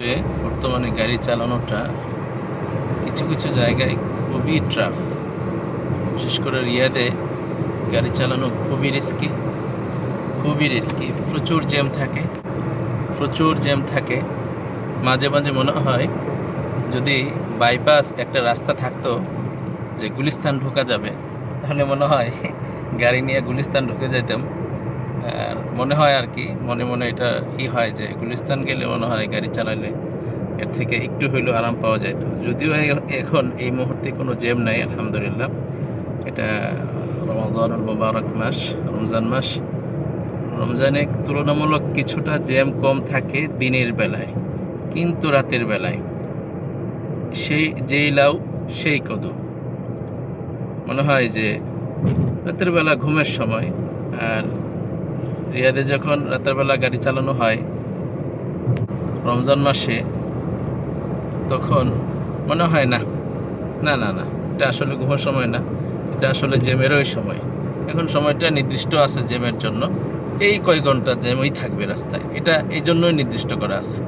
বর্তমানে গাড়ি চালানোটা কিছু কিছু জায়গায় খুবই টাফ। বিশেষ করে রিয়াদে গাড়ি চালানো খুবই রিস্কি। প্রচুর জ্যাম থাকে। মাঝে মাঝে মনে হয় যদি বাইপাস একটা রাস্তা থাকতো যে গুলিস্তান ঢোকা যাবে, তাহলে মনে হয় গাড়ি নিয়ে গুলিস্তান ঢুকে যেতাম। আর মনে হয় আর কি, মনে মনে এটা হয় যে গুলিস্তান গেলে মনে হয় গাড়ি চালাইলে এর থেকে একটু হইলেও আরাম পাওয়া যেত। যদিও এখন এই মুহূর্তে কোনো জ্যাম নাই, আলহামদুলিল্লাহ। এটা রমাদানুল মুবারক মাস, রমজান মাস। রমজানে তুলনামূলক কিছুটা জ্যাম কম থাকে দিনের বেলায়, কিন্তু রাতের বেলায় যেই লাউ সেই কদু। মনে হয় যে রাতের বেলা ঘুমের সময়, আর রিয়াদে যখন রাতের বেলা গাড়ি চালানো হয় রমজান মাসে, তখন মনে হয় না না না না এটা আসলে ঘুমের সময় না, এটা আসলে জ্যামেরই সময়। এখন সময়টা নির্দিষ্ট আছে জ্যামের জন্য, এই কয়েক ঘন্টা জ্যামই থাকবে রাস্তায়, এটা এই জন্যই নির্দিষ্ট করা আছে।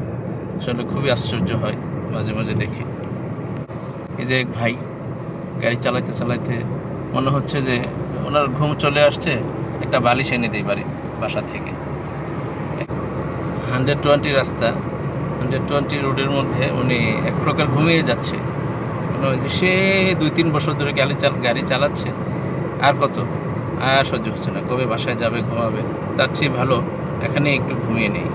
আসলে খুবই আশ্চর্য হয় মাঝে মাঝে দেখে। এই যে এক ভাই গাড়ি চালাইতে চালাইতে মনে হচ্ছে যে ওনার ঘুম চলে আসছে, একটা বালিশ এনে দেয় বাসা থেকে। 120 রাস্তা, 120 রোডের মধ্যে উনি এক প্রকার ঘুমিয়ে যাচ্ছে। মনে হয় যে সে 2-3 বছর ধরে গাড়ি চালাচ্ছে, আর কত, আর সহ্য হচ্ছে না, কবে বাসায় যাবে, ঘুমাবে। তার চেয়ে ভালো এখানে একটু ঘুমিয়ে নেই।